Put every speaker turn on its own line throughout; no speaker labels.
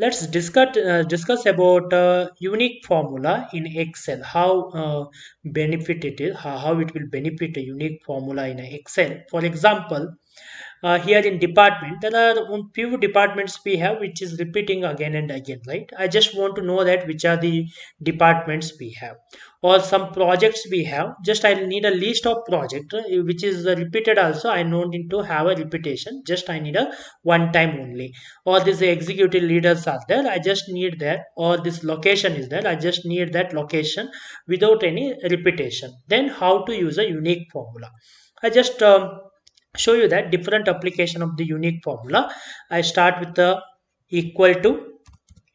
Let's discuss about unique formula in Excel. How benefit it is, how it will benefit a unique formula in Excel. For example, here in department there are few departments we have which is repeating again and again, right? I just want to know that which are the departments we have, or some projects we have. Just I need a list of project which is repeated. Also I don't need to have a repetition, just I need a one time only. Or these executive leaders are there, I just need that. Or this location is there, I just need that location without any repetition. Then how to use a unique formula? I just show you that different application of the unique formula. I start with the equal to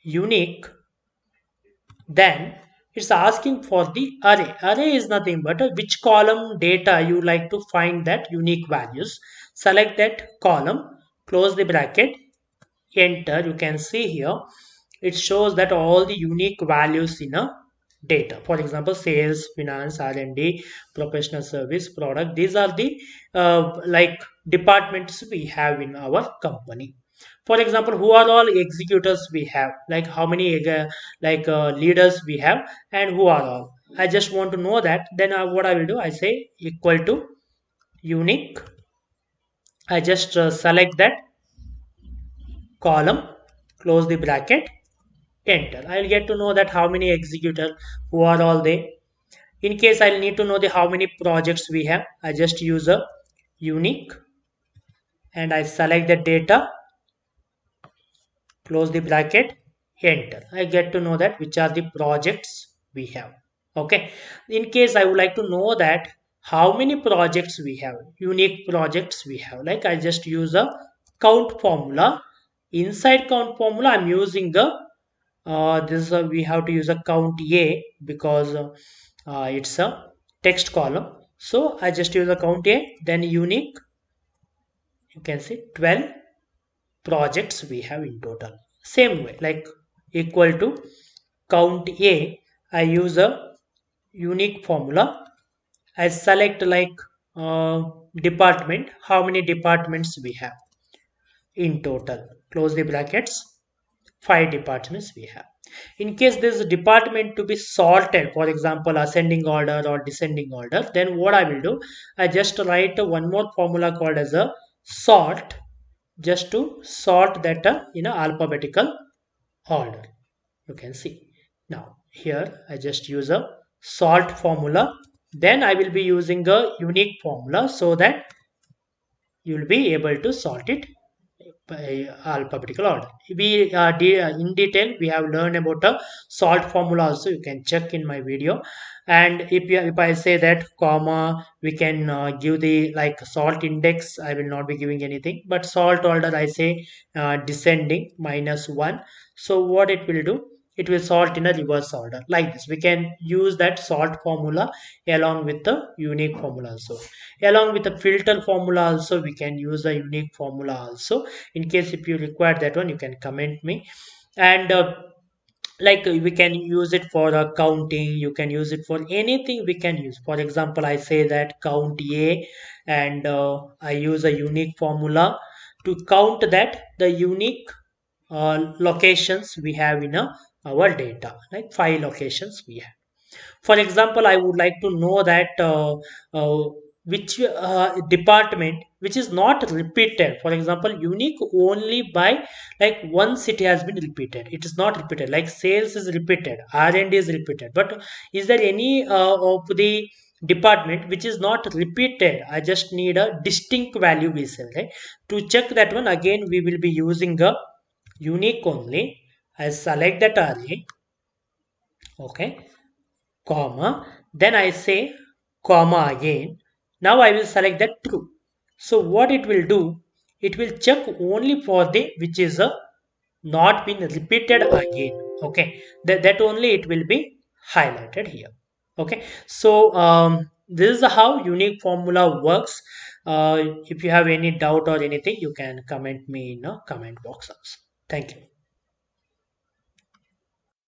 unique, then it's asking for the array. Array is nothing but which column data you like to find that unique values. Select that column, close the bracket, enter. You can see here it shows that all the unique values in a data. For example, sales, finance, R&D, professional service, product. These are the like departments we have in our company. For example, who are all executors we have, like how many leaders we have, and who are all. I just want to know that. Then what I will do, I say equal to unique. I just select that column, close the bracket, enter. I'll get to know that how many executors, who are all they. In case I'll need to know the how many projects we have, I just use a unique and I select the data, close the bracket, enter. I get to know that which are the projects we have. Okay. In case I would like to know that how many projects we have, unique projects we have, like I just use a count formula. Inside count formula I'm using the this we have to use a count a, because it's a text column. So I just use a count a, then unique. You can see 12 projects we have in total. Same way, like equal to count a, I use a unique formula. I select like department, how many departments we have in total, close the brackets. 5 departments we have. In case this department to be sorted, for example ascending order or descending order, then what I will do, I just write one more formula called as a sort, just to sort that in a alphabetical order. You can see now here I just use a sort formula. Then I will be using a unique formula so that you will be able to sort it by alphabetical order. We in detail we have learned about a sort formula also. You can check in my video. And if I say that comma, we can give the like salt index. I will not be giving anything, but salt order I say descending -1. So what it will do? It will sort in a reverse order like this. We can use that sort formula along with the unique formula also. Along with the filter formula also, we can use a unique formula also. In case if you require that one, you can comment me. And we can use it for counting, you can use it for anything we can use. For example, I say that count a, and I use a unique formula to count that the unique locations we have in our data, like 5 locations we have. For example, I would like to know that which department which is not repeated. For example, unique only by like once it has been repeated. It is not repeated. Like sales is repeated, R&D is repeated. But is there any of the department which is not repeated? I just need a distinct value we say, right? To check that one again, we will be using a unique only. I select that array. Okay, comma, then I say comma again. Now I will select that true. So what it will do, it will check only for the which is a not been repeated again. Okay, that only it will be highlighted here. Okay, so this is how unique formula works. If you have any doubt or anything, you can comment me in a comment box also. Thank you.